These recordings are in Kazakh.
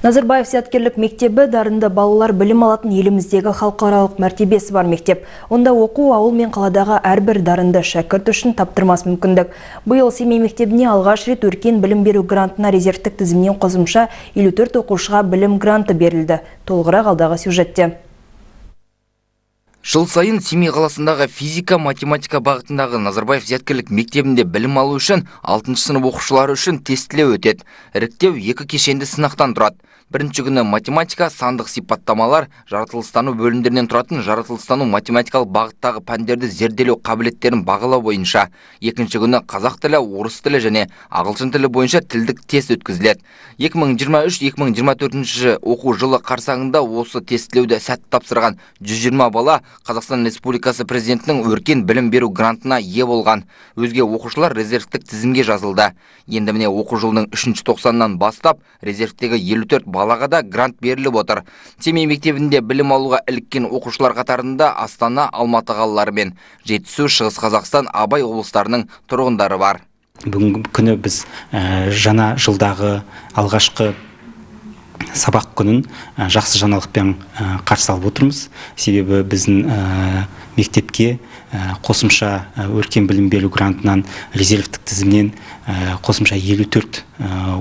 Назарбаев зияткерлік мектебі дарынды балалар білім алатын еліміздегі халықаралық мәртебесі бар мектеп. Онда оқу ауыл мен қаладағы әрбір дарынды шәкірт үшін таптырмас мүмкіндік. Биыл Семей мектебіне алғаш рет өркен білім беру грантына резервтік тізімнен қосымша 54 оқушыға білім гранты берілді. Толығырақ алдағы сюжетте. Жыл сайын Семей қаласындағы физика-математика бағытындағы Назарбаев зияткерлік мектебінде білім алу үшін 6 сынып оқушылары үшін тестілеу өтеді. Іріктеу 2 кешенді сынақтан тұрады. Бірінші күні математика, сандық сипаттамалар, жаратылыстану бөлімдерінен тұратын жаратылыстану математикалық бағыттағы пәндерді зерделеу қабілеттерін бағалау бойынша. Екінші күні қазақ тілі, орыс тілі және ағылшын тілі бойынша тілдік тест өткізіледі. 2023-2024 оқу жылы қарсаңында осы тестілеуді сәтті тапсырған 120 бала Қазақстан Республикасы президентінің өркен білім беру грантына ие болған. Өзге оқушылар резервтік тізімге жазылды. Енді міне оқу жылының 3-ші тоқсаннан бастап резервтегі 54 балаға да грант беріліп отыр. Семей мектебінде білім алуға іліккен оқушылар қатарында Астана, Алматы қалалары мен Жетісу, Шығыс Қазақстан, Абай облыстарының тұрғындары бар. Бүгінгі күні біз жаңа жылдағы алғашқы сабақ күнін жақсы жаңалықпен қарсы алып отырмыз. Себебі біздің мектепке қосымша өркен білім беру грантынан резервтік тізімнен қосымша 54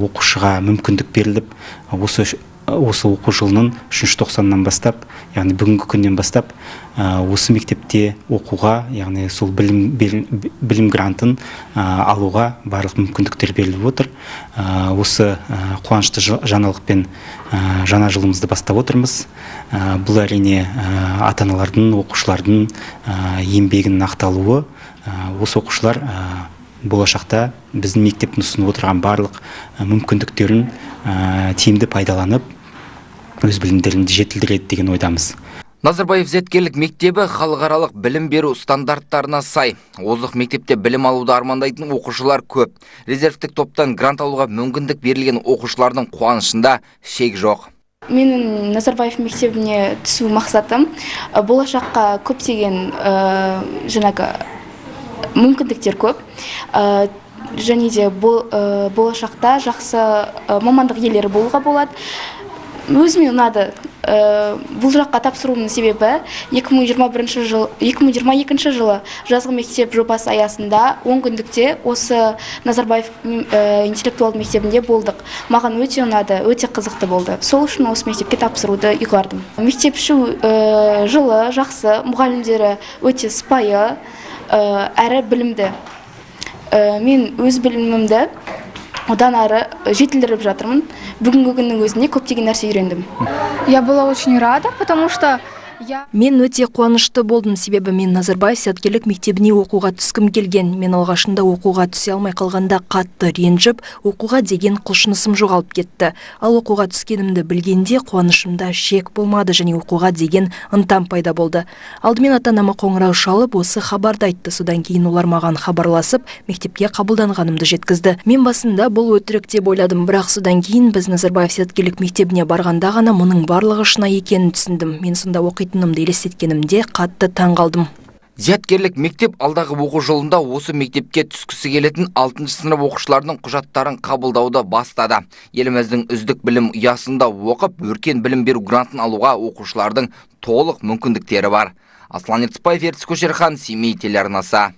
оқушыға мүмкіндік беріліп, осы оқу жылының 3-ші тоқсаннан бастап, яғни бүгінгі күннен бастап, осы мектепте оқуға, яғни сол білім грантын алуға барлық мүмкіндіктер беріліп отыр. Осы қуанышты жаңалықпен жаңа жылымызды бастап отырмыз. Бұл әрине ата-аналардың, оқушылардың еңбегінің ақталуы. Осы оқушылар болашақта біздің мектептің ұсынып отырған барлық мүмкіндіктерін тиімді пайдаланып, өз білімдерін жетілдіреді деген ойдамыз. Назарбаев зияткерлік мектебі халықаралық білім беру стандарттарына сай. Озық мектепте білім алуды армандайтын оқушылар көп. Резервтік топтан грант алуға мүмкіндік берілген оқушылардың қуанышында шек жоқ. Менің Назарбаев мектебіне түсу мақсатым болашаққа көптеген мүмкіндіктер көп. Және де болашақта жақсы мамандық иелері болуға болады. Өзіме ұнады. Бұл жаққа тапсыруымның себебі 2022 жылы жазғы мектеп жобасы аясында 10 күндікте осы Назарбаев интеллектуалды мектебінде болдық. Маған өте ұнады, өте қызықты болды. Сол үшін осы мектепке тапсыруды ұйғардым. Мектепші жылы жақсы, мұғалімдері өте сыпайы, әрі білімді. Мен өз білімімді одан ары жетілдіріп жатырмын. Бүгінгі күннің өзінде көптеген нәрсе үйрендім. Я была очень рада, потому что Мен өте қуанышты болдым, себебі мен Назарбаев зияткерлік мектебіне оқуға түскім келген. Мен алғашында оқуға түсе алмай қалғанда қатты ренжіп, оқуға деген құлшынысым жоғалып кетті. Ал оқуға түскенімді білгенде қуанышымда шек болмады және оқуға деген ынтам пайда болды. Алдымен ата-анама қоңырау шалып, осы хабарды айтты. Содан кейін олар маған хабарласып, мектепке қабылданғанымды жеткізді. Мен басында бұл өтірік деп ойладым, бірақ содан кейін біз Назарбаев зияткерлік мектебіне барғанда ғана мұның барлығы шын екенін түсіндім. Мен сонда оқитынымды елестеткенімде қатты таң қалдым. Зияткерлік мектеп алдағы оқу жылында осы мектепке түскісі келетін 6 сынып оқушыларының құжаттарын қабылдауды бастады. Еліміздің үздік білім ұясында оқып, өркен білім беру грантын алуға оқушылардың толық мүмкіндіктері бар. Аслан Ертісбаев, Ертіс Көшерхан, Семей телеарнасы.